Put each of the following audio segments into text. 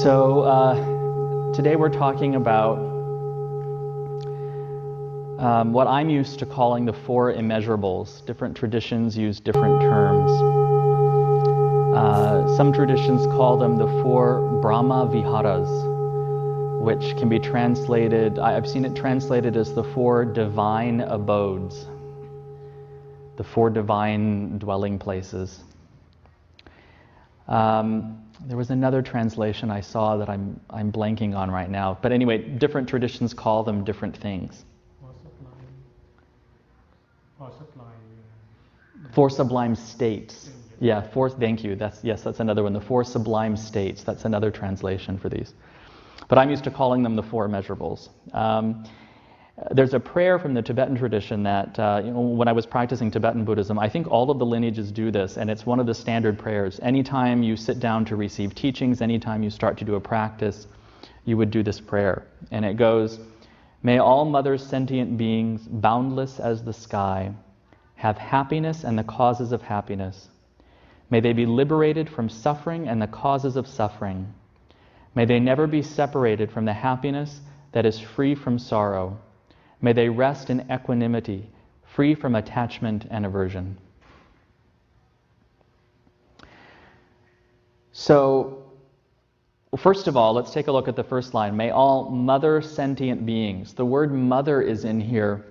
Today we're talking about what I'm used to calling the Four Immeasurables. Different traditions use different terms. Some traditions call them the Four Brahma-viharas, which can be translated, I've seen it translated as the Four Divine Abodes, the Four Divine Dwelling Places. There was another translation I saw that I'm blanking on right now. But anyway, different traditions call them different things. Four sublime states. Yeah, thank you. That's another one. The Four Sublime States. That's another translation for these. But I'm used to calling them the Four Immeasurables. There's a prayer from the Tibetan tradition that, when I was practicing Tibetan Buddhism, I think all of the lineages do this, and it's one of the standard prayers. Anytime you sit down to receive teachings, anytime you start to do a practice, you would do this prayer. And it goes, "May all Mother sentient beings, boundless as the sky, have happiness and the causes of happiness. May they be liberated from suffering and the causes of suffering. May they never be separated from the happiness that is free from sorrow. May they rest in equanimity, free from attachment and aversion." So, first of all, let's take a look at the first line. May all mother sentient beings. The word mother is in here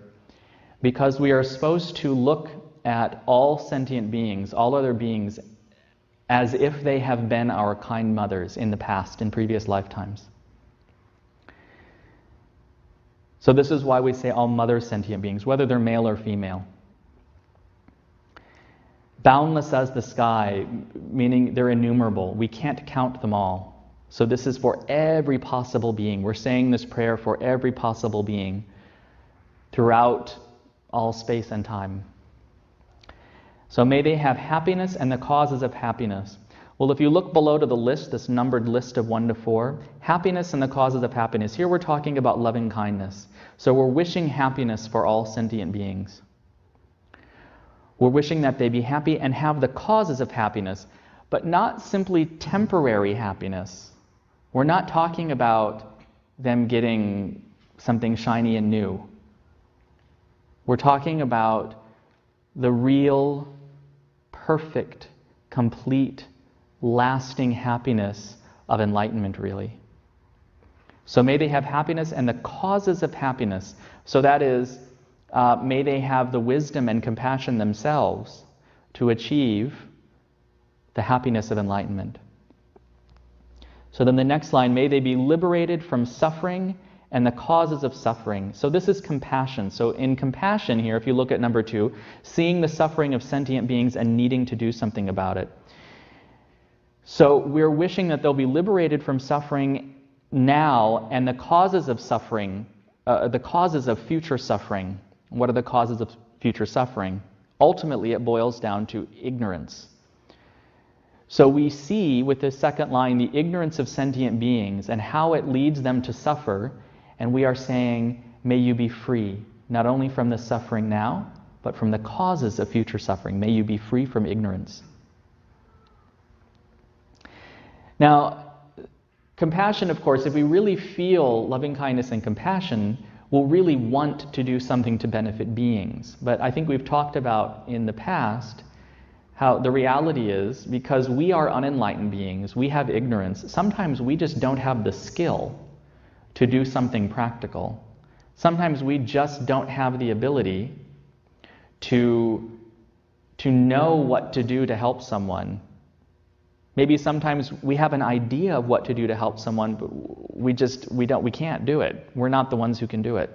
because we are supposed to look at all sentient beings, all other beings, as if they have been our kind mothers in the past, in previous lifetimes. So this is why we say all mother sentient beings, whether they're male or female. Boundless as the sky, meaning they're innumerable. We can't count them all. So this is for every possible being. We're saying this prayer for every possible being throughout all space and time. So may they have happiness and the causes of happiness. Well, if you look below to the list, this numbered list of 1 to 4, happiness and the causes of happiness. Here we're talking about loving kindness. So we're wishing happiness for all sentient beings. We're wishing that they be happy and have the causes of happiness, but not simply temporary happiness. We're not talking about them getting something shiny and new. We're talking about the real, perfect, complete, lasting happiness of enlightenment, really. So may they have happiness and the causes of happiness. So that is, may they have the wisdom and compassion themselves to achieve the happiness of enlightenment. So then the next line, may they be liberated from suffering and the causes of suffering. So this is compassion. So in compassion here, if you look at number 2, seeing the suffering of sentient beings and needing to do something about it. So we're wishing that they'll be liberated from suffering now, and the causes of suffering, the causes of future suffering. What are the causes of future suffering? Ultimately, it boils down to ignorance. So we see with this second line the ignorance of sentient beings and how it leads them to suffer, and we are saying, may you be free, not only from the suffering now, but from the causes of future suffering. May you be free from ignorance. Now, compassion, of course, if we really feel loving kindness and compassion, we'll really want to do something to benefit beings. But I think we've talked about in the past how the reality is, because we are unenlightened beings, we have ignorance, sometimes we just don't have the skill to do something practical. Sometimes we just don't have the ability to know what to do to help someone. Maybe sometimes we have an idea of what to do to help someone, but we can't do it. We're not the ones who can do it.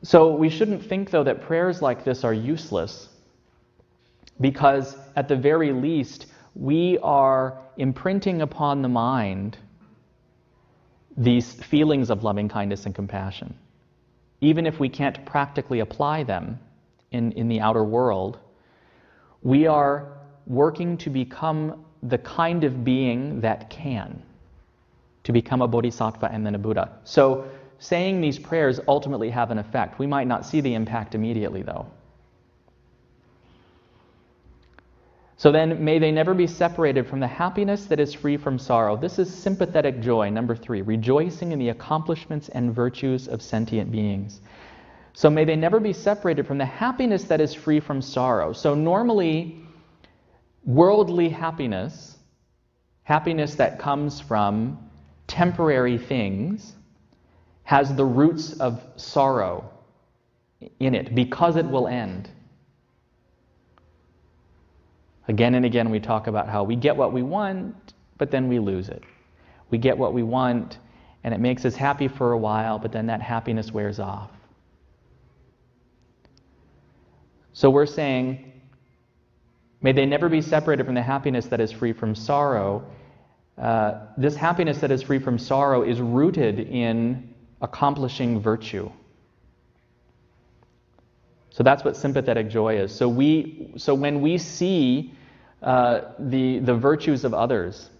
So we shouldn't think, though, that prayers like this are useless, because at the very least, we are imprinting upon the mind these feelings of loving kindness and compassion. Even if we can't practically apply them in the outer world, we are working to become the kind of being that can, to become a bodhisattva and then a Buddha. So saying these prayers ultimately have an effect. We might not see the impact immediately, though. So then, may they never be separated from the happiness that is free from sorrow. This is sympathetic joy, number 3, rejoicing in the accomplishments and virtues of sentient beings. So may they never be separated from the happiness that is free from sorrow. So normally, worldly happiness, happiness that comes from temporary things, has the roots of sorrow in it because it will end. Again and again we talk about how we get what we want, but then we lose it. We get what we want, and it makes us happy for a while, but then that happiness wears off. So we're saying, may they never be separated from the happiness that is free from sorrow. This happiness that is free from sorrow is rooted in accomplishing virtue. So that's what sympathetic joy is. So when we see the virtues of others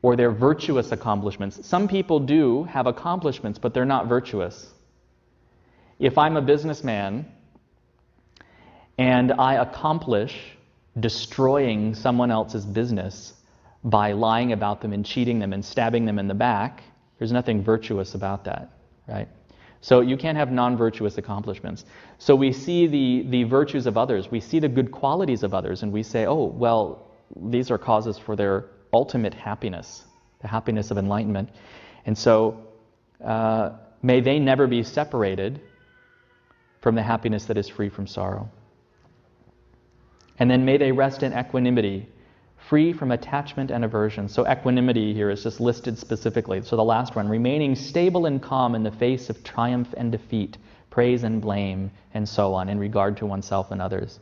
or their virtuous accomplishments, some people do have accomplishments, but they're not virtuous. If I'm a businessman and I accomplish destroying someone else's business by lying about them and cheating them and stabbing them in the back, there's nothing virtuous about that, right? So you can't have non-virtuous accomplishments. So we see the virtues of others, we see the good qualities of others, and we say, oh, well, these are causes for their ultimate happiness, the happiness of enlightenment. And so may they never be separated from the happiness that is free from sorrow. And then may they rest in equanimity, free from attachment and aversion. So equanimity here is just listed specifically. So the last one, remaining stable and calm in the face of triumph and defeat, praise and blame, and so on, in regard to oneself and others.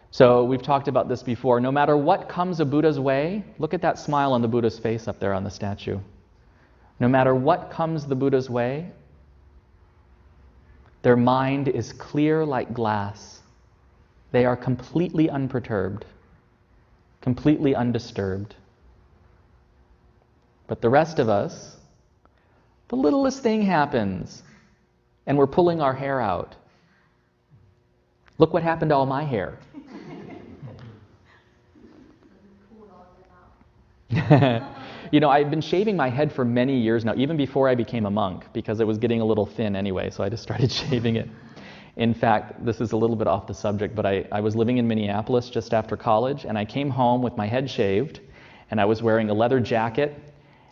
So we've talked about this before. No matter what comes a Buddha's way, look at that smile on the Buddha's face up there on the statue. No matter what comes the Buddha's way, their mind is clear like glass. They are completely unperturbed, completely undisturbed. But the rest of us, the littlest thing happens, and we're pulling our hair out. Look what happened to all my hair. You know, I've been shaving my head for many years now, even before I became a monk, because it was getting a little thin anyway, so I just started shaving it. In fact, this is a little bit off the subject, but I was living in Minneapolis just after college, and I came home with my head shaved, and I was wearing a leather jacket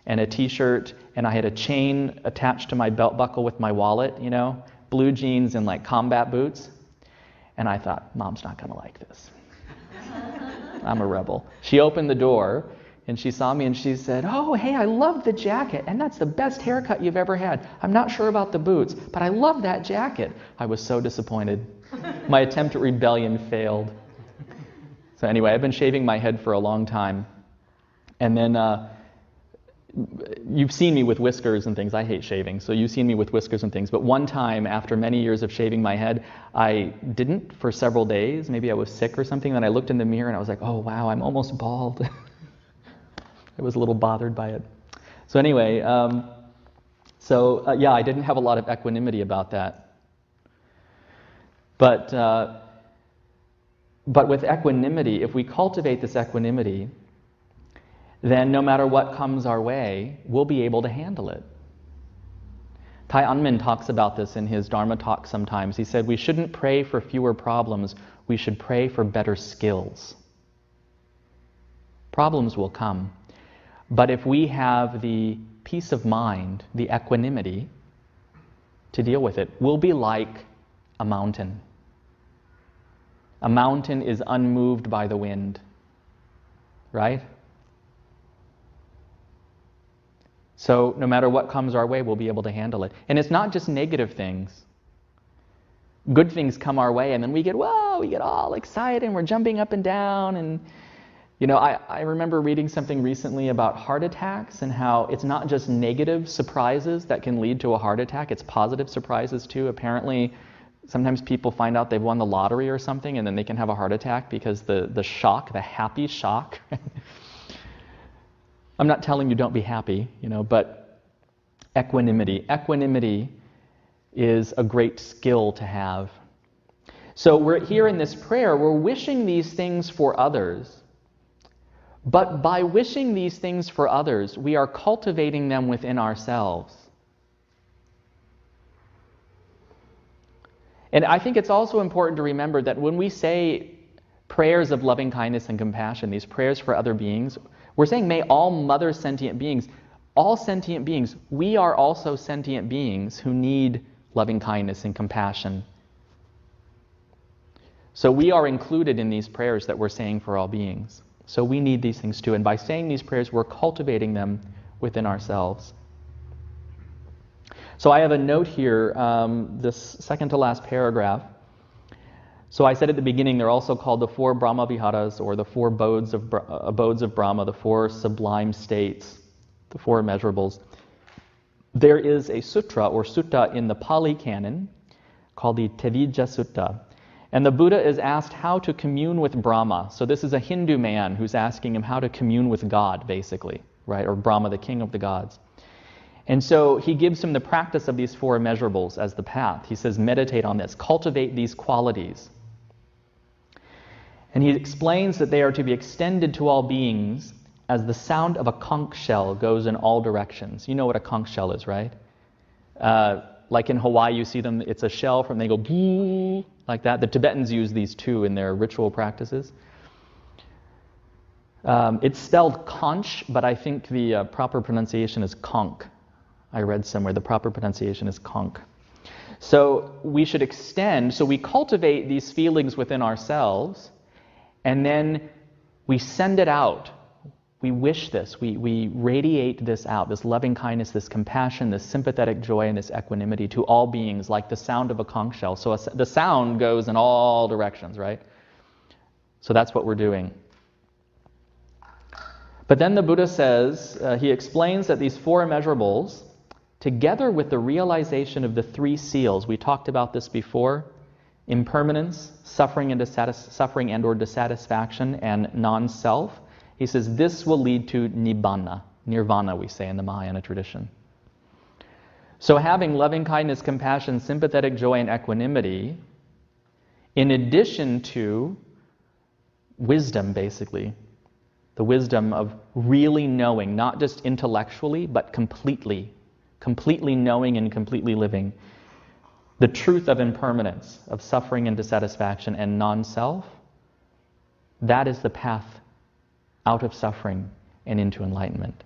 and a t-shirt, and I had a chain attached to my belt buckle with my wallet, you know, blue jeans and like combat boots. And I thought, Mom's not going to like this. I'm a rebel. She opened the door, and she saw me, and she said, oh, hey, I love the jacket, and that's the best haircut you've ever had. I'm not sure about the boots, but I love that jacket. I was so disappointed. My attempt at rebellion failed. So anyway, I've been shaving my head for a long time. And then you've seen me with whiskers and things. I hate shaving, so you've seen me with whiskers and things. But one time, after many years of shaving my head, I didn't for several days. Maybe I was sick or something. Then I looked in the mirror, and I was like, oh, wow, I'm almost bald. I was a little bothered by it. So anyway, I didn't have a lot of equanimity about that. But with equanimity, if we cultivate this equanimity, then no matter what comes our way, we'll be able to handle it. Tai Anmin talks about this in his Dharma talk sometimes. He said, we shouldn't pray for fewer problems, we should pray for better skills. Problems will come. But if we have the peace of mind, the equanimity to deal with it, we'll be like a mountain. A mountain is unmoved by the wind, right? So no matter what comes our way, we'll be able to handle it. And it's not just negative things. Good things come our way, and then we get all excited, and we're jumping up and down, and you know, I remember reading something recently about heart attacks and how it's not just negative surprises that can lead to a heart attack, it's positive surprises too. Apparently, sometimes people find out they've won the lottery or something and then they can have a heart attack because the shock, the happy shock. I'm not telling you don't be happy, you know, but equanimity. Equanimity is a great skill to have. So we're here in this prayer, we're wishing these things for others. But by wishing these things for others, we are cultivating them within ourselves. And I think it's also important to remember that when we say prayers of loving kindness and compassion, these prayers for other beings, we're saying, may all mother sentient beings, all sentient beings, we are also sentient beings who need loving kindness and compassion. So we are included in these prayers that we're saying for all beings. So we need these things too. And by saying these prayers, we're cultivating them within ourselves. So I have a note here, this second to last paragraph. So I said at the beginning, they're also called the Four Brahma-viharas, or the Four abodes of Brahma, the Four Sublime States, the Four Immeasurables. There is a sutra or sutta in the Pali Canon called the Tevijja Sutta. And the Buddha is asked how to commune with Brahma. So this is a Hindu man who's asking him how to commune with God, basically, right? Or Brahma, the king of the gods. And so he gives him the practice of these four immeasurables as the path. He says, meditate on this, cultivate these qualities. And he explains that they are to be extended to all beings as the sound of a conch shell goes in all directions. You know what a conch shell is, right? Like in Hawaii, you see them, it's a shell from, they go boo, like that. The Tibetans use these too in their ritual practices. It's spelled conch, but I think the proper pronunciation is conch. I read somewhere the proper pronunciation is conch. So we should extend, so we cultivate these feelings within ourselves, and then we send it out. We wish this, we radiate this out, this loving kindness, this compassion, this sympathetic joy, and this equanimity to all beings, like the sound of a conch shell. So the sound goes in all directions, right? So that's what we're doing. But then the Buddha says, he explains that these four immeasurables, together with the realization of the three seals, we talked about this before, impermanence, suffering and or dissatisfaction, and non-self. He says this will lead to nibbana, nirvana we say in the Mahayana tradition. So having loving kindness, compassion, sympathetic joy, and equanimity, in addition to wisdom basically, the wisdom of really knowing, not just intellectually, but completely knowing and completely living, the truth of impermanence, of suffering and dissatisfaction and non-self, that is the path out of suffering and into enlightenment.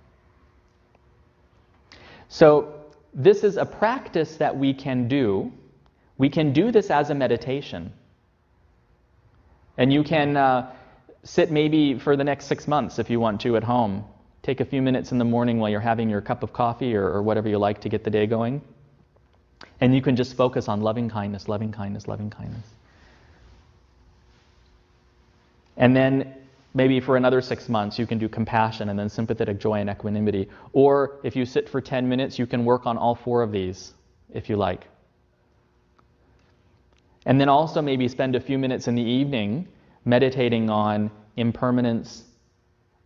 So this is a practice that we can do. We can do this as a meditation. And you can sit maybe for the next 6 months if you want to at home. Take a few minutes in the morning while you're having your cup of coffee or whatever you like to get the day going. And you can just focus on loving kindness, loving kindness, loving kindness. And then maybe for another 6 months, you can do compassion and then sympathetic joy and equanimity. Or if you sit for 10 minutes, you can work on all four of these, if you like. And then also maybe spend a few minutes in the evening meditating on impermanence,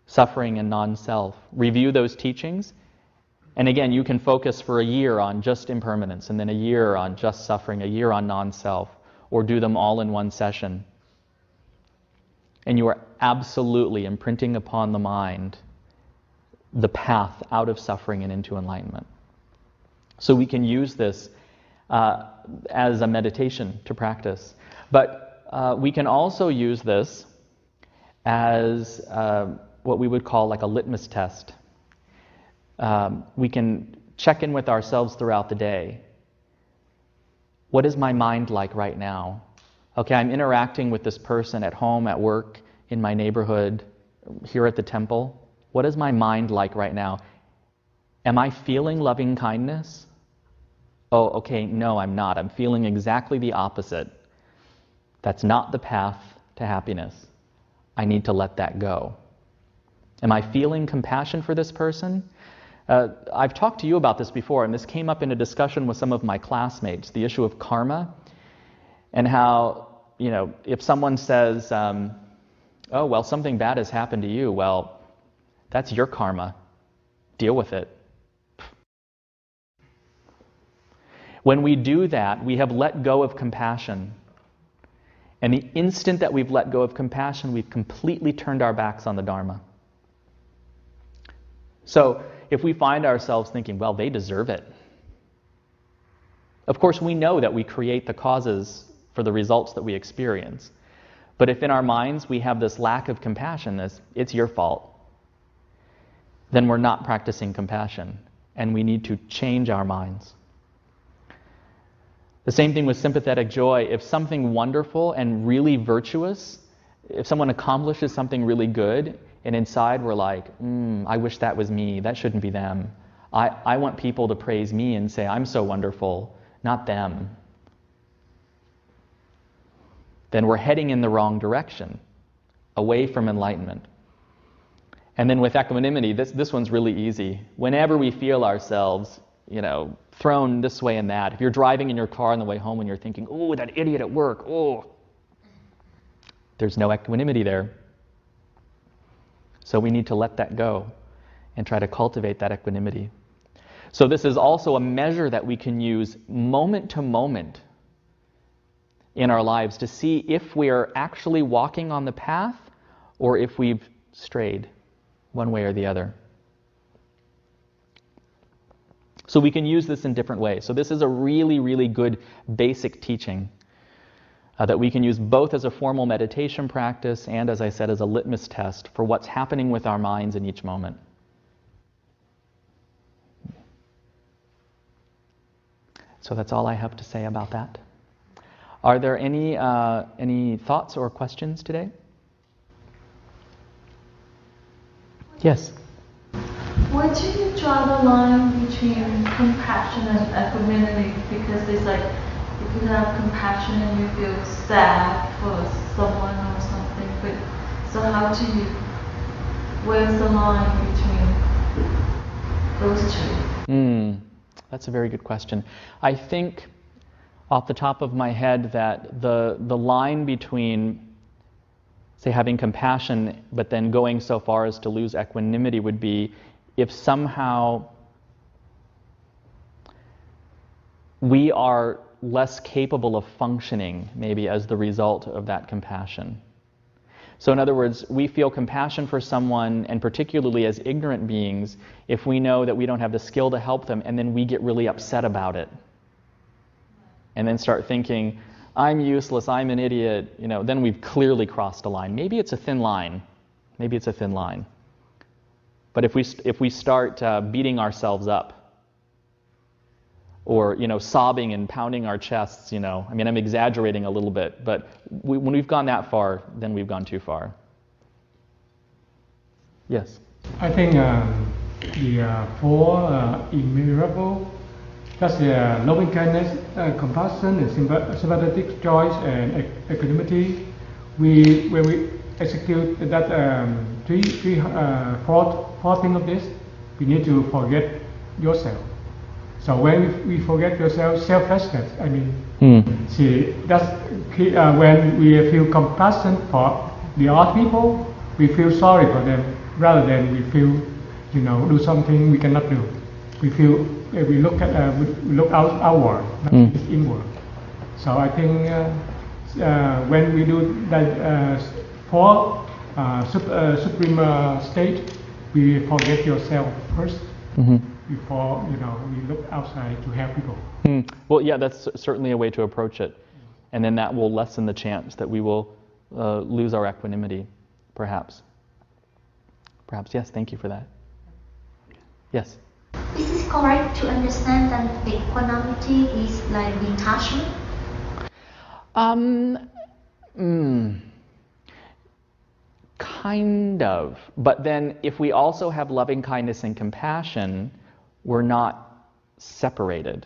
suffering, and non-self. Review those teachings. And again, you can focus for a year on just impermanence, and then a year on just suffering, a year on non-self, or do them all in one session. And you are absolutely imprinting upon the mind the path out of suffering and into enlightenment. So we can use this as a meditation to practice. But we can also use this as what we would call like a litmus test. We can check in with ourselves throughout the day. What is my mind like right now? Okay, I'm interacting with this person at home, at work, in my neighborhood, here at the temple. What is my mind like right now? Am I feeling loving kindness? Oh, okay, no, I'm not. I'm feeling exactly the opposite. That's not the path to happiness. I need to let that go. Am I feeling compassion for this person? I've talked to you about this before, and this came up in a discussion with some of my classmates, the issue of karma, and how, if someone says, oh, well, something bad has happened to you, well, that's your karma. Deal with it. When we do that, we have let go of compassion. And the instant that we've let go of compassion, we've completely turned our backs on the Dharma. So if we find ourselves thinking, well, they deserve it. Of course, we know that we create the causes for the results that we experience. But if in our minds we have this lack of compassion, this, it's your fault, then we're not practicing compassion, and we need to change our minds. The same thing with sympathetic joy. If something wonderful and really virtuous, if someone accomplishes something really good, and inside we're like, I wish that was me, that shouldn't be them. I want people to praise me and say, I'm so wonderful, not them. Then we're heading in the wrong direction, away from enlightenment. And then with equanimity, this one's really easy. Whenever we feel ourselves, thrown this way and that, if you're driving in your car on the way home and you're thinking, oh, that idiot at work, there's no equanimity there. So we need to let that go and try to cultivate that equanimity. So this is also a measure that we can use moment to moment in our lives to see if we are actually walking on the path or if we've strayed one way or the other. So we can use this in different ways. So this is a really, really good basic teaching that we can use both as a formal meditation practice and, as I said, as a litmus test for what's happening with our minds in each moment. So that's all I have to say about that. Are there any thoughts or questions today? Yes? Where do you draw the line between compassion and equanimity? Because it's like, if you have compassion and you feel sad for someone or something, but so how do you, where's the line between those two? That's a very good question. I think off the top of my head that the line between, say, having compassion but then going so far as to lose equanimity would be if somehow we are less capable of functioning maybe as the result of that compassion. So in other words, we feel compassion for someone, and particularly as ignorant beings, if we know that we don't have the skill to help them, and then we get really upset about it. And then start thinking, I'm useless, I'm an idiot, then we've clearly crossed a line. Maybe it's a thin line. But if we start beating ourselves up, or sobbing and pounding our chests, I'm exaggerating a little bit, but when we've gone that far, then we've gone too far. Yes? I think the Four Immeasurables, that's loving kindness, compassion, and sympathetic joy, and equanimity. When we execute that four thing of this, we need to forget yourself. So when we forget yourself, selflessness, see, that's when we feel compassion for the other people, we feel sorry for them, rather than we feel, do something we cannot do. We feel, we look outward, not inward. So I think when we do that supreme state, we forget yourself first. Before we look outside to help people. Well, yeah, that's certainly a way to approach it, and then that will lessen the chance that we will lose our equanimity, perhaps. Yes. Thank you for that. Yes. Is it correct to understand that equanimity is like detachment? Kind of, but then if we also have loving kindness and compassion, we're not separated,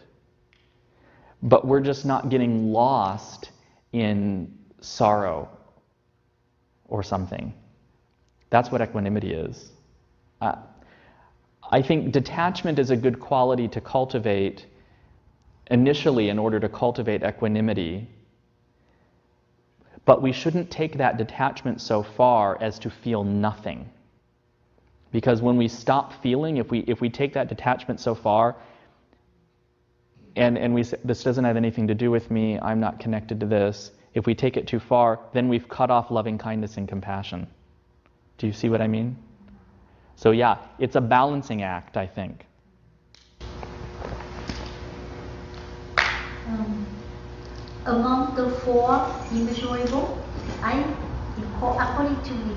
but we're just not getting lost in sorrow or something. That's what equanimity is. I think detachment is a good quality to cultivate initially in order to cultivate equanimity, but we shouldn't take that detachment so far as to feel nothing. Because when we stop feeling, if we take that detachment so far, and we say, this doesn't have anything to do with me, I'm not connected to this, If we take it too far, then we've cut off loving kindness and compassion. Do you see what I mean? So yeah, it's a balancing act, I think. Among the four immeasurables, according to me,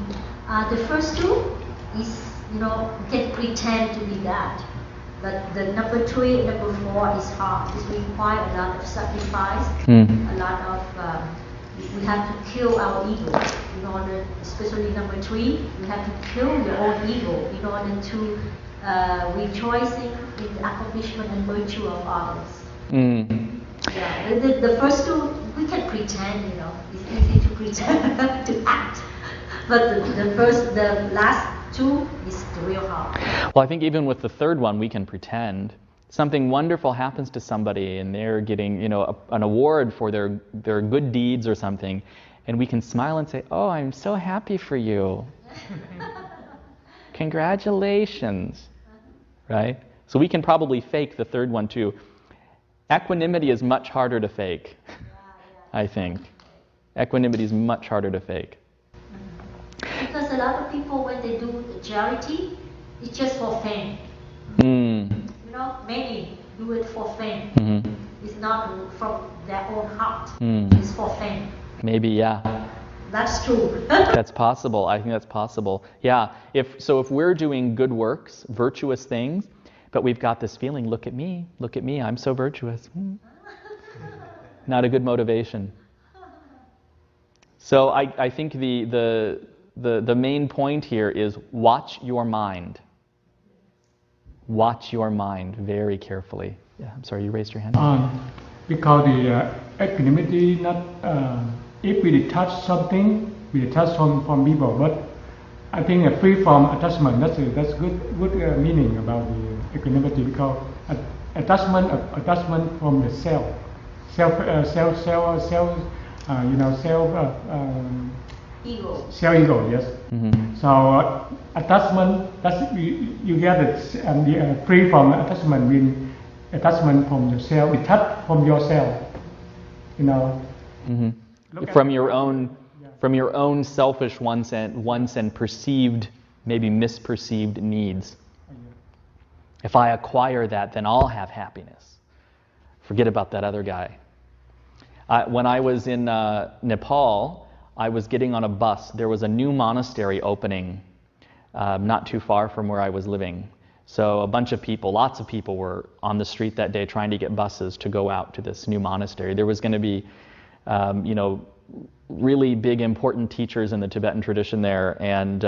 the first two is, you can pretend to be that. But the number 3 and number 4 is hard. It requires a lot of sacrifice, a lot of, we have to kill our ego in order, especially number 3, you have to kill your own ego in order to rejoicing in the accomplishment and virtue of others. Yeah, the first two, we can pretend, it's easy to pretend, to act. But the last two is the real hard. Well, I think even with the third one, we can pretend. Something wonderful happens to somebody and they're getting, an award for their good deeds or something, and we can smile and say, "Oh, I'm so happy for you. Congratulations." Right? So we can probably fake the third one too. Equanimity is much harder to fake, I think. Equanimity is much harder to fake. Because a lot of people, when they do charity, it's just for fame. Many do it for fame. It's not from their own heart. It's for fame. Maybe, yeah. That's true. That's possible. I think that's possible. Yeah. If we're doing good works, virtuous things, but we've got this feeling, look at me, I'm so virtuous. Not a good motivation. So I think the main point here is watch your mind. Watch your mind very carefully. Yeah, I'm sorry, you raised your hand. Because the equanimity, not if we detach something, we detach from people, but I think free from attachment. That's good meaning about the equanimity, because attachment from the self ego. Self ego, yes. So attachment, you get it, and free from attachment means attachment from yourself, detached from yourself. From your own selfish wants and perceived, maybe misperceived needs. If I acquire that, then I'll have happiness. Forget about that other guy. When I was in Nepal, I was getting on a bus. There was a new monastery opening not too far from where I was living. So a bunch of people, lots of people were on the street that day trying to get buses to go out to this new monastery. There was going to be, really big, important teachers in the Tibetan tradition there. And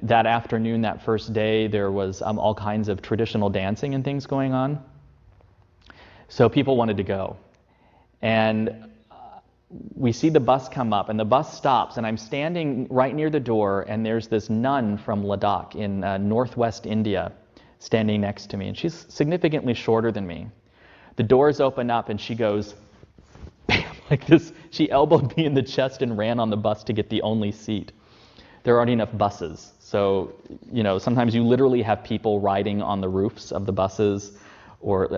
that afternoon, that first day, there was all kinds of traditional dancing and things going on. So people wanted to go. And we see the bus come up, and the bus stops, and I'm standing right near the door, and there's this nun from Ladakh in northwest India standing next to me, and she's significantly shorter than me. The doors open up, and she goes, bam, like this. She elbowed me in the chest and ran on the bus to get the only seat. There aren't enough buses, so sometimes you literally have people riding on the roofs of the buses, or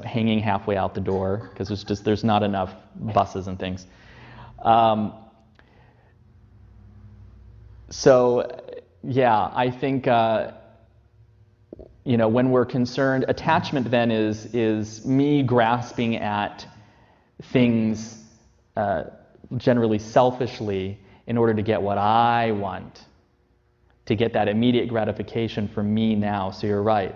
hanging halfway out the door, because there's not enough buses and things. So yeah, I think when we're concerned, attachment then is me grasping at things generally selfishly in order to get what I want, to get that immediate gratification from me now. So you're right.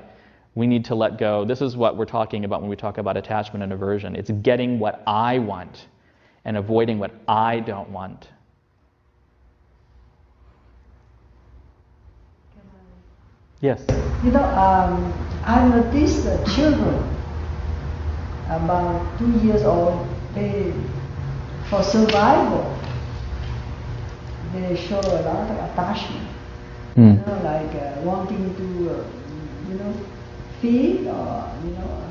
We need to let go. This is what we're talking about when we talk about attachment and aversion. It's getting what I want and avoiding what I don't want. Yes? I noticed the children about 2 years old, for survival, they show a lot of attachment. Like wanting to, feed or,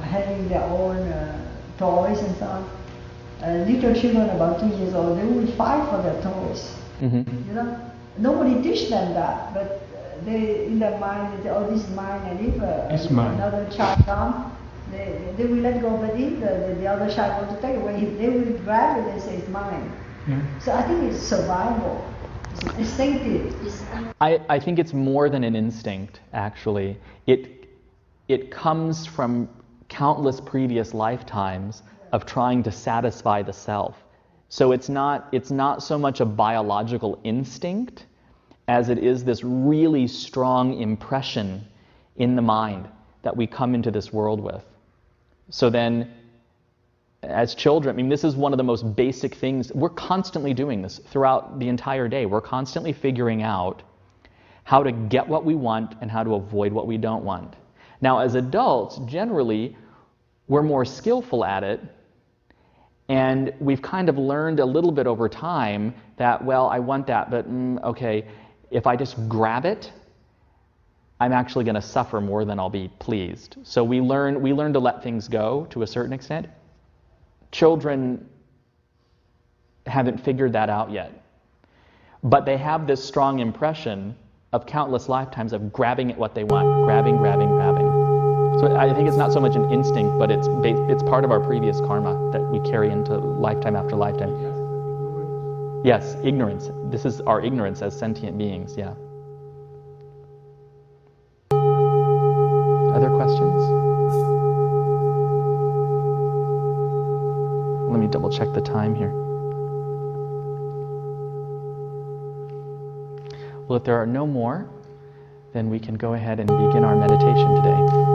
having their own toys and stuff. Little children about 2 years old, they would fight for their toys. Nobody teach them that, but they, in their mind, they say, "Oh, this is mine," and if another child comes, they will let go, but if the other side want to take away, they will grab it and say it's mine. Yeah. So I think it's survival. It's instinctive. I think it's more than an instinct, actually. It comes from countless previous lifetimes of trying to satisfy the self. So it's not so much a biological instinct as it is this really strong impression in the mind that we come into this world with. So then, as children, I mean, this is one of the most basic things. We're constantly doing this throughout the entire day. We're constantly figuring out how to get what we want and how to avoid what we don't want. Now, as adults, generally, we're more skillful at it, and we've kind of learned a little bit over time that, well, I want that, but okay, if I just grab it, I'm actually going to suffer more than I'll be pleased. So we learn to let things go to a certain extent. Children haven't figured that out yet. But they have this strong impression of countless lifetimes of grabbing at what they want, grabbing. So I think it's not so much an instinct, but it's part of our previous karma that we carry into lifetime after lifetime. Yes, ignorance. This is our ignorance as sentient beings, yeah. Other questions? Let me double check the time here. Well, if there are no more, then we can go ahead and begin our meditation today.